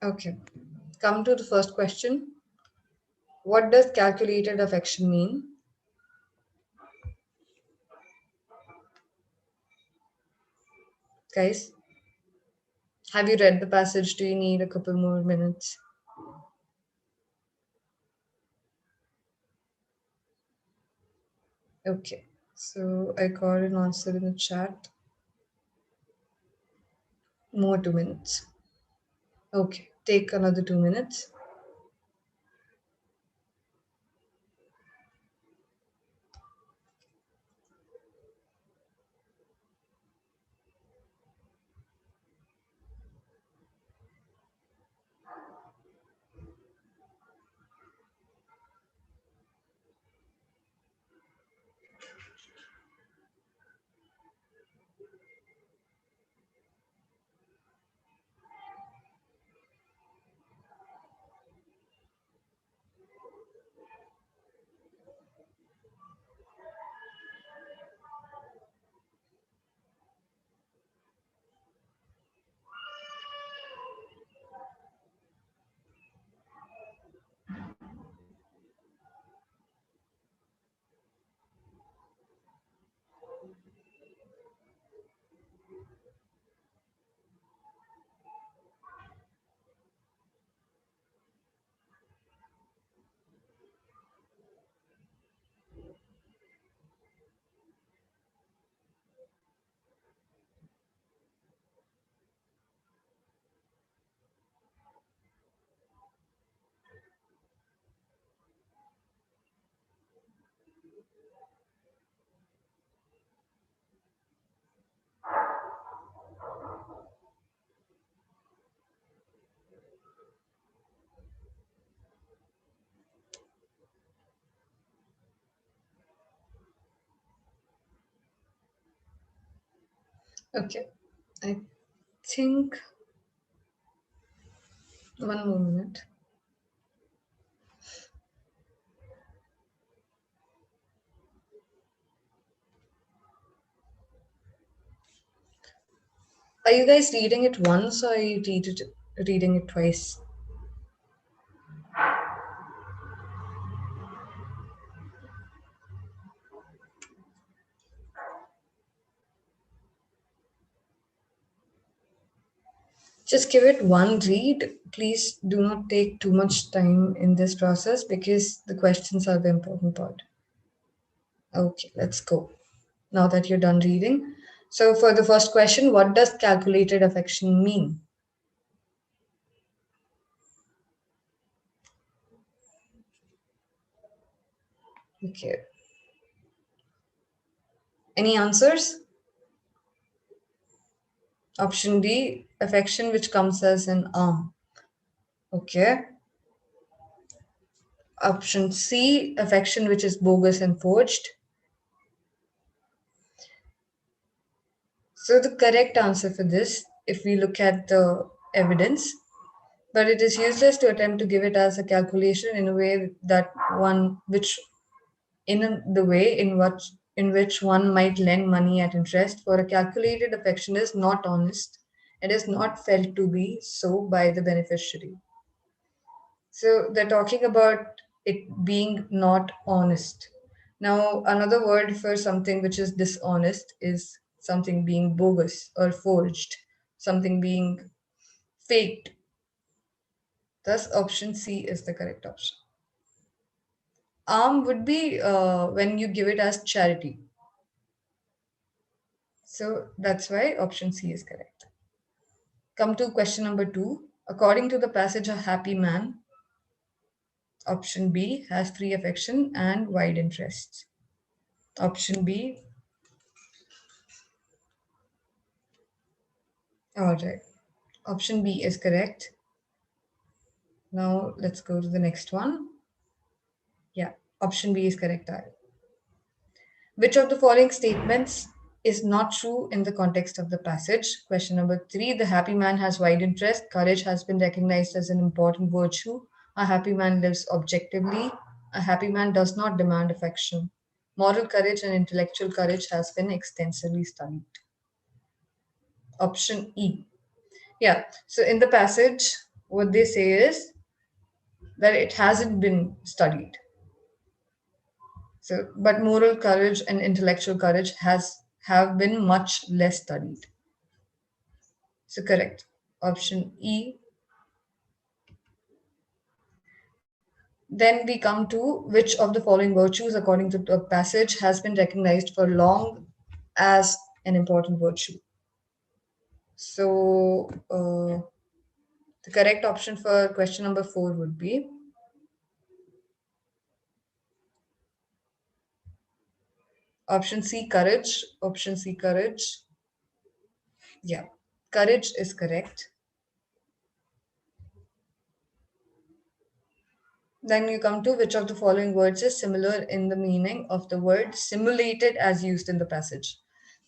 Okay. Come to the first question. What does calculated affection mean? Guys, have you read the passage? Do you need a couple more minutes? Okay. So I got an answer in the chat. More 2 minutes. Okay. Take another 2 minutes. Okay. I think one more minute. Are you guys reading it once or are you reading it twice? Just give it one read. Please do not take too much time in this process because the questions are the important part. Okay, let's go. Now that you're done reading. So, for the first question, what does calculated affection mean? Okay. Any answers? Option D, affection which comes as an arm. Okay. Option C, affection which is bogus and forged. So the correct answer for this, if we look at the evidence, but it is useless to attempt to give it as a calculation in a way that one which the way in which one might lend money at interest, for a calculated affection is not honest. It is not felt to be so by the beneficiary. So they're talking about it being not honest. Now, another word for something which is dishonest is something being bogus or forged, something being faked. Thus, option C is the correct option. Arm would be when you give it as charity. So that's why option C is correct. Come to question number 2. According to the passage, a happy man, option B, has free affection and wide interests. Option B. All right. Option B is correct. Now let's go to the next one. Yeah, option B is correct. Which of the following statements is not true in the context of the passage? Question number 3. The happy man has wide interest. Courage has been recognized as an important virtue. A happy man lives objectively. A happy man does not demand affection. Moral courage and intellectual courage has been extensively studied. Option E. Yeah, so in the passage, what they say is that it hasn't been studied. So, but moral courage and intellectual courage have been much less studied. So correct. Option E. Then we come to which of the following virtues, according to the passage, has been recognized for long as an important virtue. So the correct option for question number 4 would be option C, courage. Option C, courage. Yeah, courage is correct. Then you come to which of the following words is similar in the meaning of the word simulated as used in the passage.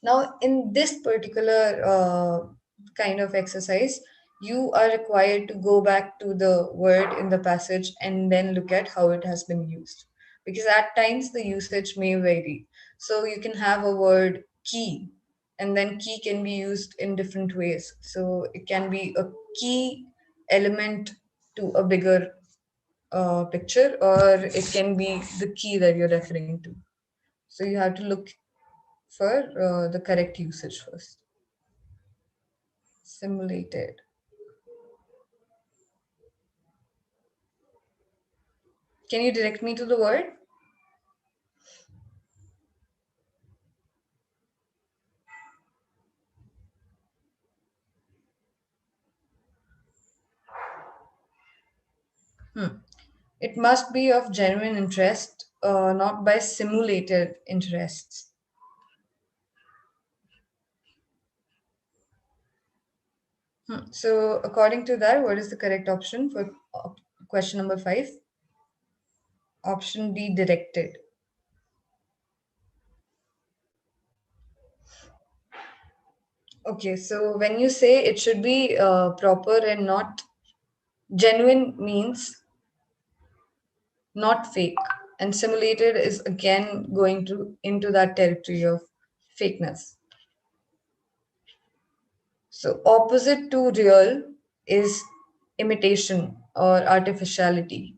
Now, in this particular kind of exercise, you are required to go back to the word in the passage and then look at how it has been used. Because at times the usage may vary. So you can have a word key, and then key can be used in different ways. So it can be a key element to a bigger picture, or it can be the key that you're referring to. So you have to look for the correct usage first. Simulated. Can you direct me to the word? It must be of genuine interest, not by simulated interests. So, according to that, what is the correct option for question number 5? Option D, directed. Okay, so when you say it should be proper and not genuine, means not fake, and simulated is again going to into that territory of fakeness. So opposite to real is imitation or artificiality.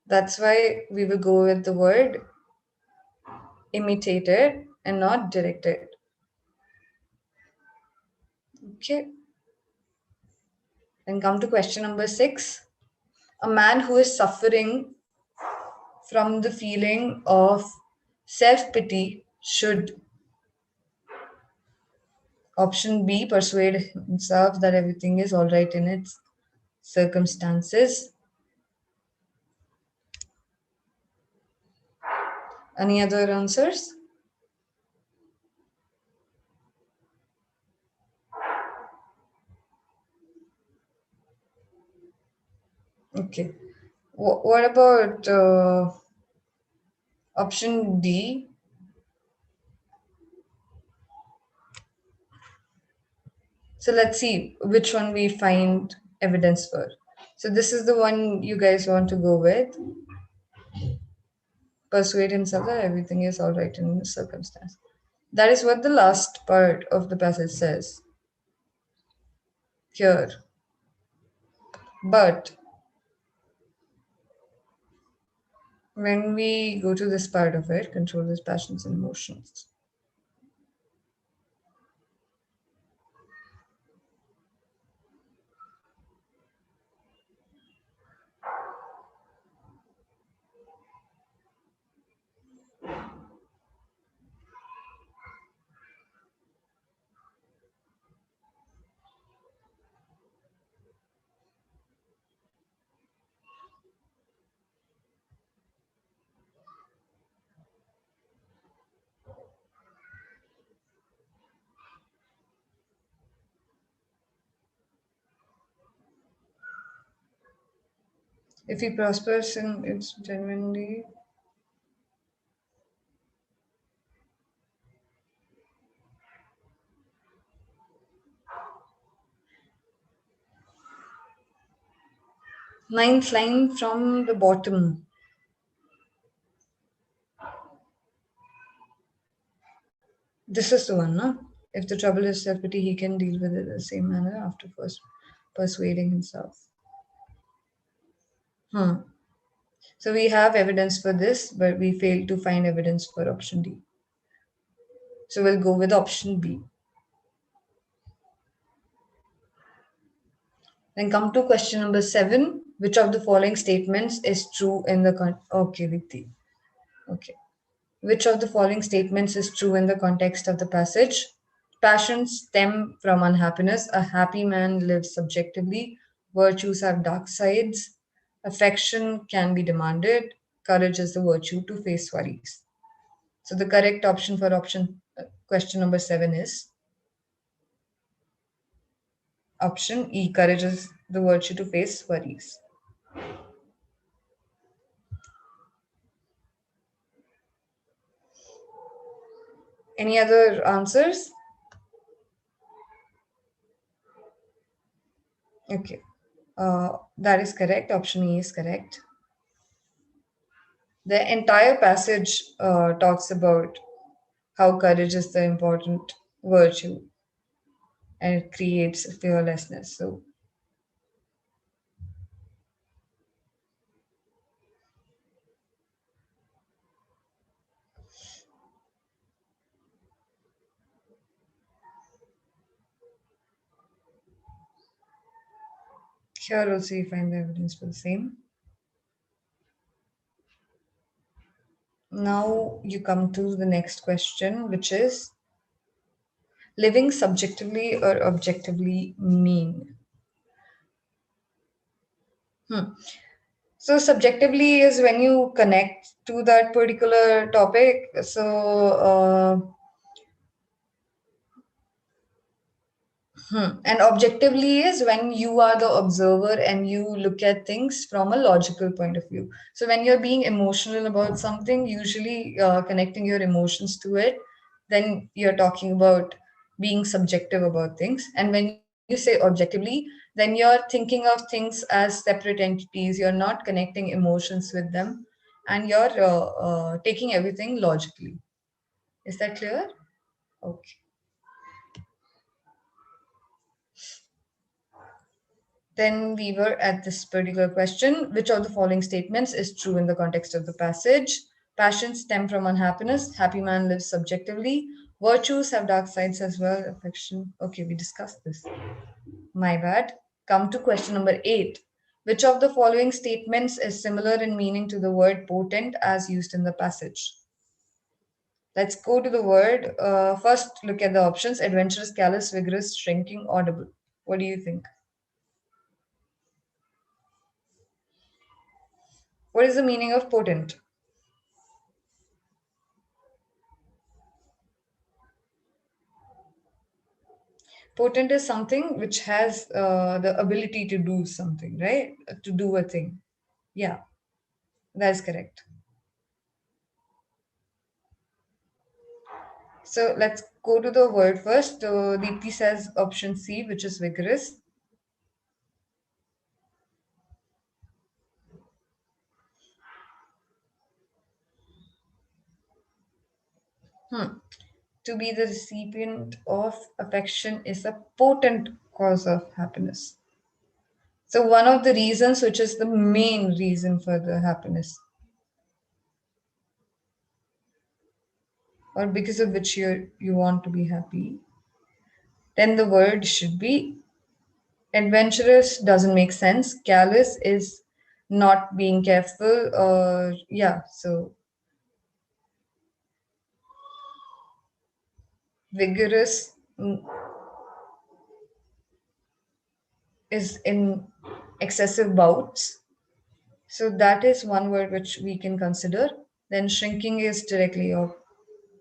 That's why we will go with the word imitated and not directed. Okay, then come to question number 6. A man who is suffering from the feeling of self pity should, option B, persuade himself that everything is all right in its circumstances. Any other answers? Okay. What about option D? So let's see which one we find evidence for. So this is the one you guys want to go with. Persuade himself that everything is all right in this circumstance. That is what the last part of the passage says here. But when we go to this part of it, control his passions and emotions. If he prospers and it's genuinely. Ninth line from the bottom. This is the one, no? If the trouble is self pity, he can deal with it in the same manner after first persuading himself. Hmm. So we have evidence for this, but we failed to find evidence for option D. So we'll go with option B. Then come to question number 7. Which of the following statements is true in the okay, Dipti. Okay. Which of the following statements is true in the context of the passage? Passions stem from unhappiness. A happy man lives subjectively. Virtues have dark sides. Affection can be demanded. Courage is the virtue to face worries. So the correct option for question number 7 is option E. Courage is the virtue to face worries. Any other answers? Okay. That is correct. Option E is correct. The entire passage talks about how courage is the important virtue and it creates fearlessness. So, here also you find the evidence for the same. Now you come to the next question, which is living subjectively or objectively mean? Hmm. So subjectively is when you connect to that particular topic. So and objectively is when you are the observer and you look at things from a logical point of view. So when you're being emotional about something, usually connecting your emotions to it, then you're talking about being subjective about things. And when you say objectively, then you're thinking of things as separate entities. You're not connecting emotions with them, and you're taking everything logically. Is that clear? Okay. Then we were at this particular question. Which of the following statements is true in the context of the passage? Passions stem from unhappiness. Happy man lives subjectively. Virtues have dark sides as well. Affection. Okay, we discussed this. My bad. Come to question number 8. Which of the following statements is similar in meaning to the word potent as used in the passage? Let's go to the word. First, look at the options: adventurous, callous, vigorous, shrinking, audible. What do you think? What is the meaning of potent? Potent is something which has the ability to do something, right? To do a thing. Yeah, that's correct. So let's go to the word first. Deepti says option C, which is vigorous. To be the recipient of affection is a potent cause of happiness. So one of the reasons, which is the main reason for the happiness, or because of which you want to be happy, then the word should be adventurous. Doesn't make sense. Callous is not being careful, or yeah. So vigorous is in excessive bouts. So that is one word which we can consider. Then shrinking is directly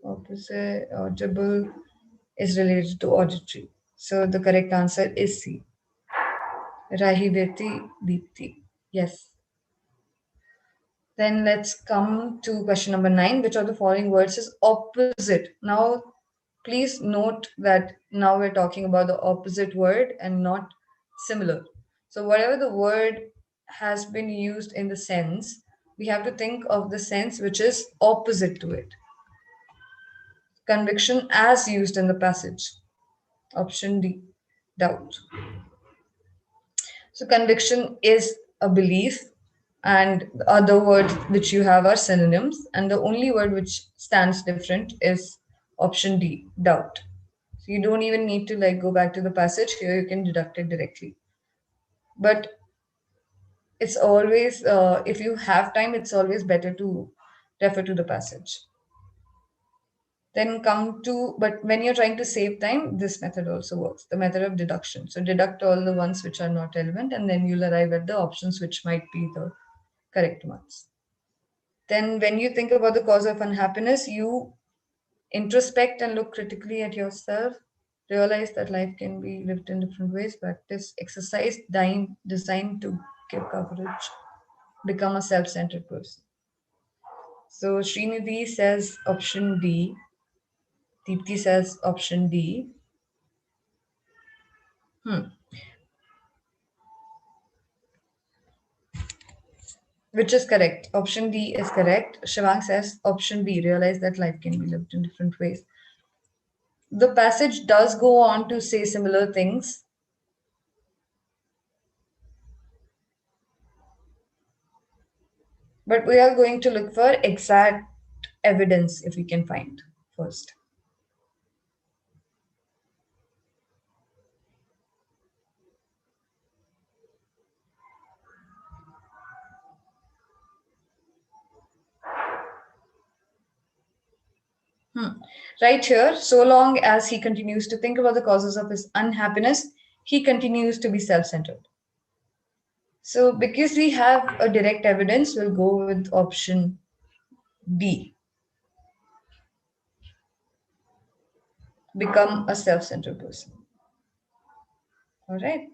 opposite. Audible is related to auditory. So the correct answer is C. Rahiveti Deepti. Yes. Then let's come to question number 9. Which of the following words is opposite? Now, please note that now we're talking about the opposite word and not similar. So, whatever the word has been used in the sense, we have to think of the sense which is opposite to it. Conviction as used in the passage. Option D, doubt. So conviction is a belief, and the other words which you have are synonyms, and the only word which stands different is option D, doubt. So you don't even need to like go back to the passage here, you can deduct it directly. But it's always, if you have time, it's always better to refer to the passage. Then come to, but when you're trying to save time, this method also works, the method of deduction. So deduct all the ones which are not relevant, and then you'll arrive at the options which might be the correct ones. Then, when you think about the cause of unhappiness, you introspect and look critically at yourself, realize that life can be lived in different ways, practice exercise designed to give coverage, become a self centered person. So, Srinidhi says option D, Deepthi says option D. Which is correct? Option D is correct. Shivang says option B, realize that life can be lived in different ways. The passage does go on to say similar things, but we are going to look for exact evidence if we can find first. Right here, so long as he continues to think about the causes of his unhappiness, he continues to be self centered. So, because we have a direct evidence, we'll go with option B, become a self centered person. All right.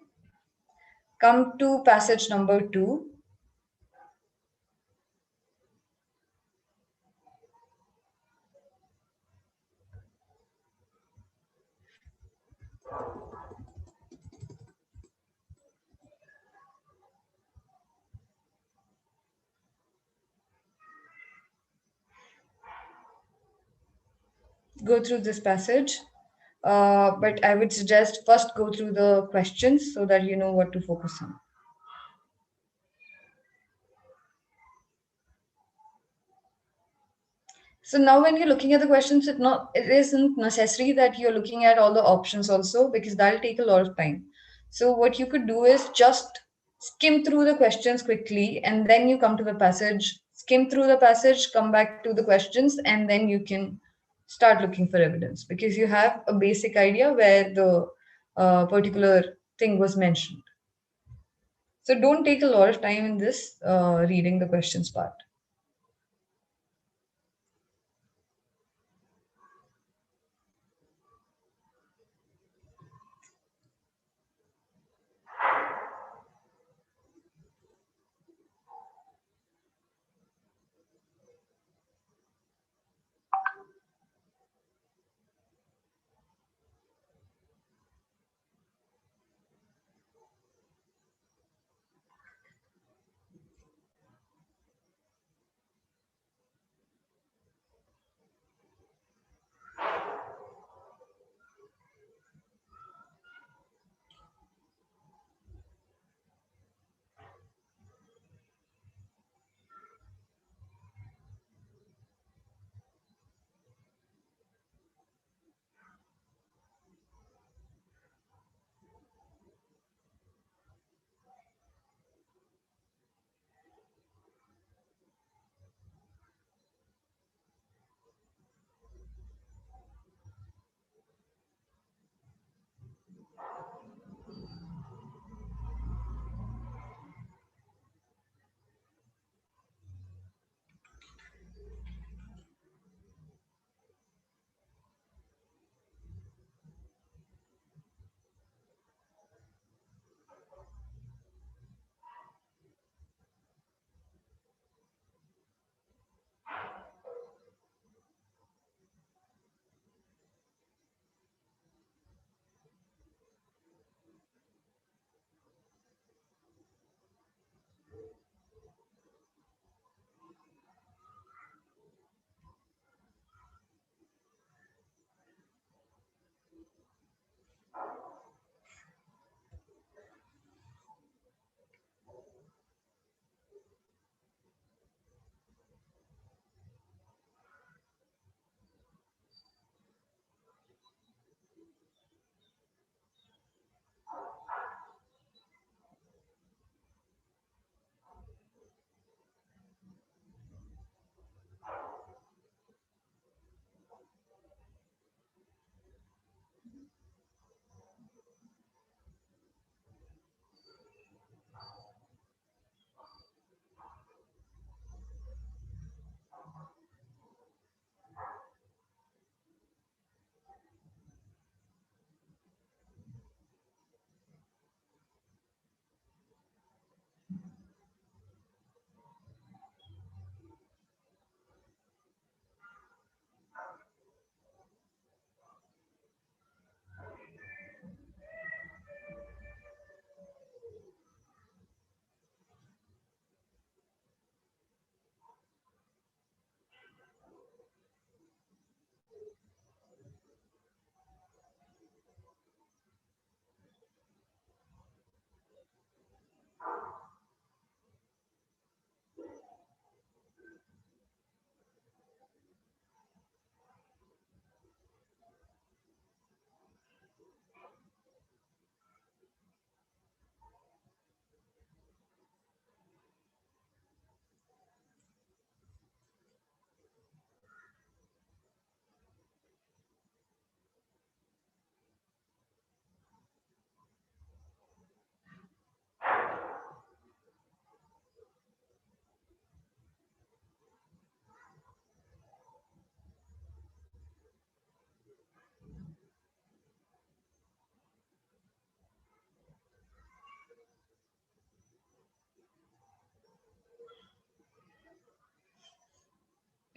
Come to passage number 2. Go through this passage, but I would suggest first go through the questions so that you know what to focus on. So now when you're looking at the questions, it isn't necessary that you're looking at all the options also, because that'll take a lot of time. So what you could do is just skim through the questions quickly, and then you come to the passage, skim through the passage, come back to the questions, and then you can start looking for evidence, because you have a basic idea where the particular thing was mentioned. So don't take a lot of time in this reading the questions part.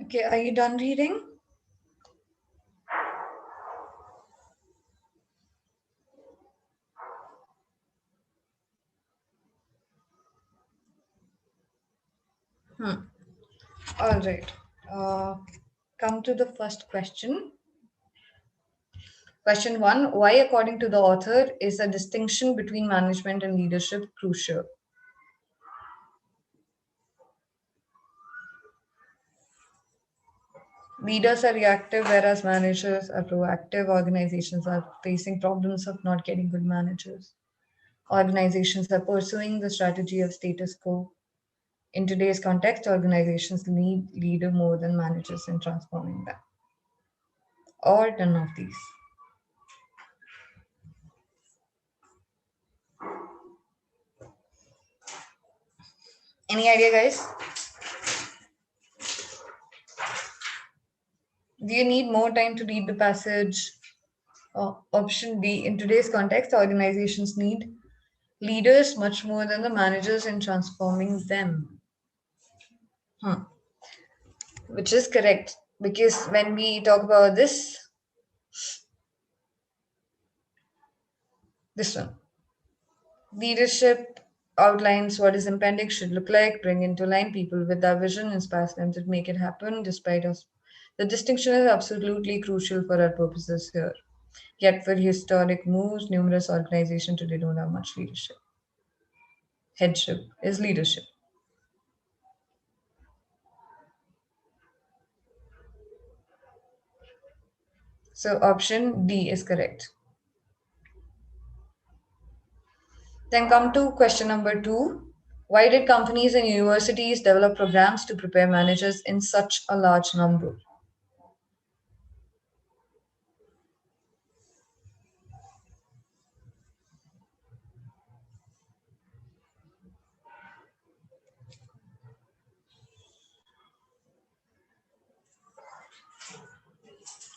Okay, are you done reading? All right. Uh, Come to the first question. Question one: why, according to the author, is a distinction between management and leadership crucial? Leaders are reactive, whereas managers are proactive. Organizations are facing problems of not getting good managers. Organizations are pursuing the strategy of status quo. In today's context, organizations need leader more than managers in transforming them. Or none of these. Any idea, guys? Do you need more time to read the passage? Option D: in today's context, organizations need leaders much more than the managers in transforming them. Which is correct, because when we talk about this one, leadership outlines what his impending should look like, bring into line people with that vision, inspires them to make it happen despite us. The distinction is absolutely crucial for our purposes here. Yet, for historic moves, numerous organizations today don't have much leadership. Headship is leadership. So, option D is correct. Then come to question number two. Why did companies and universities develop programs to prepare managers in such a large number?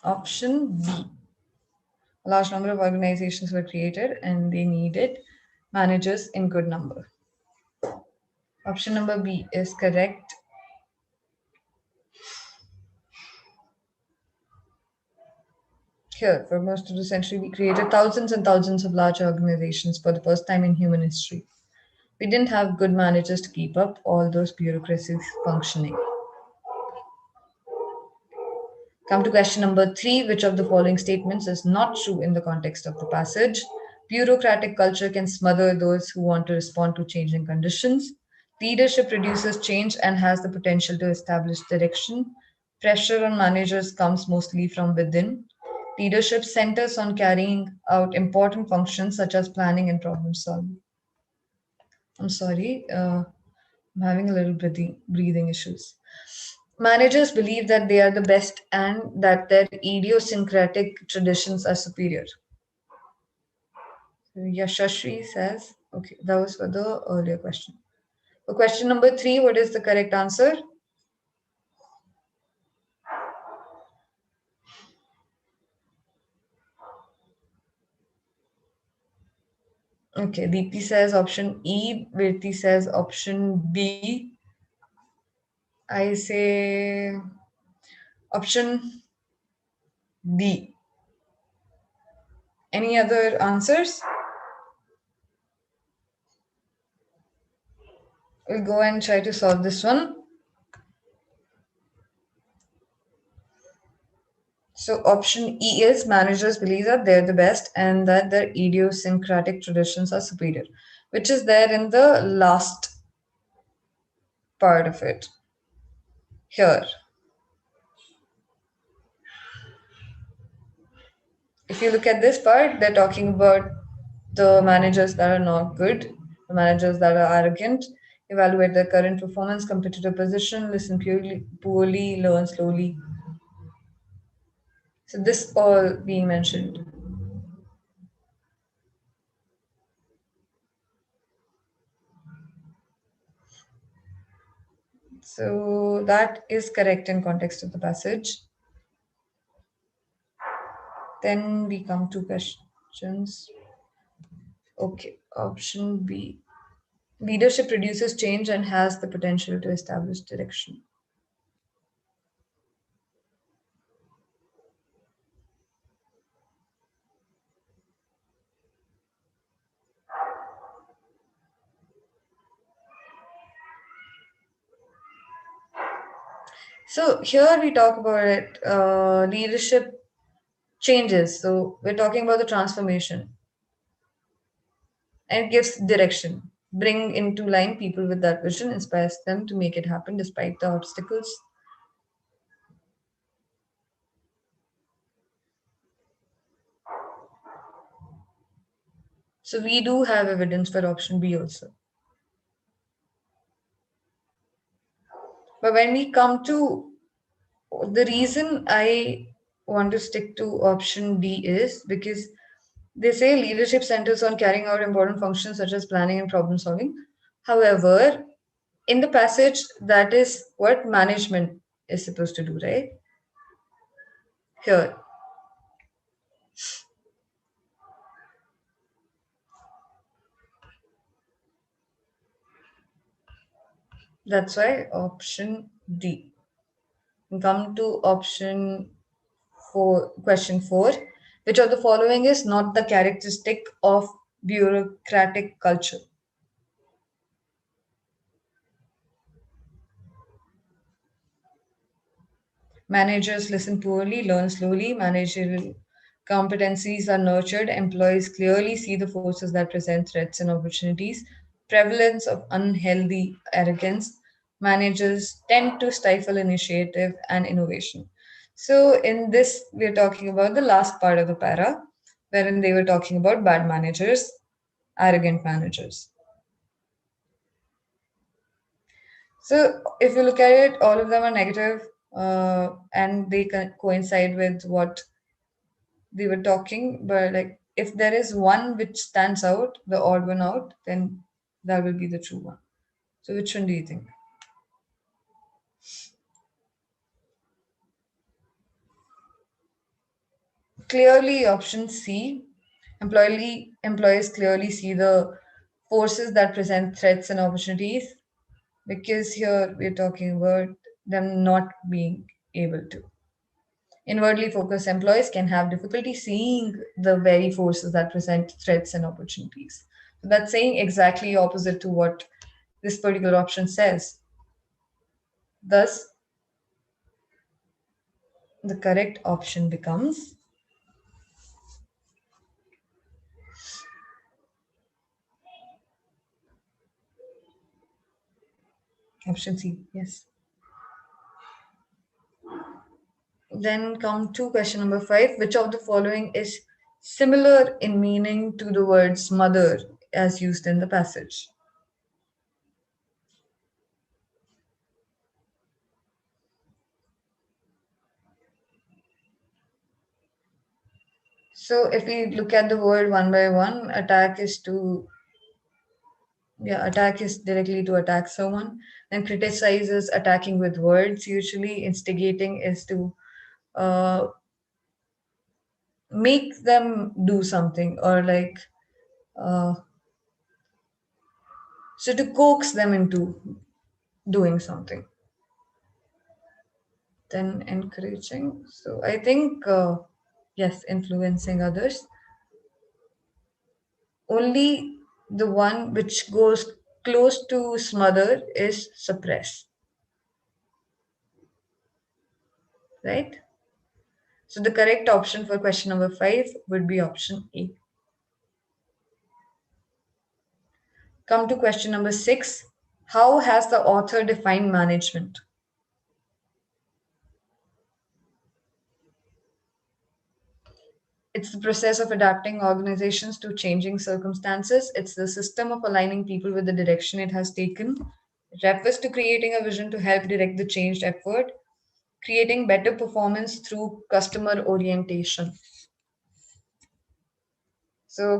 Option B. A large number of organizations were created and they needed managers in good number. Option number B is correct. Here, for most of the century, we created thousands and thousands of large organizations for the first time in human history. We didn't have good managers to keep up all those bureaucracies functioning. Come to question number three: which of the following statements is not true in the context of the passage? Bureaucratic culture can smother those who want to respond to changing conditions. Leadership produces change and has the potential to establish direction. Pressure on managers comes mostly from within. Leadership centers on carrying out important functions such as planning and problem solving. I'm sorry, I'm having a little breathing issues. Managers believe that they are the best and that their idiosyncratic traditions are superior. Yashashri says, okay, that was for the earlier question. For question number three, what is the correct answer? Okay, Deepthi says option E, Virti says option B. I say option D. Any other answers? We'll go and try to solve this one. So option E is managers believe that they're the best and that their idiosyncratic traditions are superior, which is there in the last part of it. Here, if you look at this part, they're talking about the managers that are not good, the managers that are arrogant, evaluate their current performance, competitive position, listen poorly, learn slowly. So this all being mentioned. So that is correct in context of the passage. Then we come to questions. Okay, option B. Leadership produces change and has the potential to establish direction. So here we talk about it, leadership changes. So we're talking about the transformation, and it gives direction. Bring into line people with that vision, inspires them to make it happen despite the obstacles. So we do have evidence for option B also. But when we come to the reason I want to stick to option D is because they say leadership centers on carrying out important functions such as planning and problem solving. However, in the passage, that is what management is supposed to do, right? Here, that's why option D. We come to option four, question four. Which of the following is not the characteristic of bureaucratic culture? Managers listen poorly, learn slowly, managerial competencies are nurtured, employees clearly see the forces that present threats and opportunities, prevalence of unhealthy arrogance, managers tend to stifle initiative and innovation. So, in this, we're talking about the last part of the para, wherein they were talking about bad managers, arrogant managers. So, if you look at it, all of them are negative, and they coincide with what we were talking, but like if there is one which stands out, the odd one out, then that will be the true one. So which one do you think? Clearly, option C. Employees clearly see the forces that present threats and opportunities because here we're talking about them not being able to. Inwardly focused employees can have difficulty seeing the very forces that present threats and opportunities. So that's saying exactly opposite to what this particular option says. Thus, the correct option becomes option C. Yes. Then come to question number five. Which of the following is similar in meaning to the words mother as used in the passage? So if we look at the word one by one, attack is directly to attack someone. Then criticize is attacking with words. Usually, instigating is to uh, make them do something or like uh, so to coax them into doing something. Then encouraging. So I think yes, influencing others. Only the one which goes close to smother is suppress, right? So the correct option for question number five would be option A. Come to question number six. How has the author defined management? It's the process of adapting organizations to changing circumstances. It's the system of aligning people with the direction it has taken. It refers to creating a vision to help direct the changed effort, creating better performance through customer orientation. So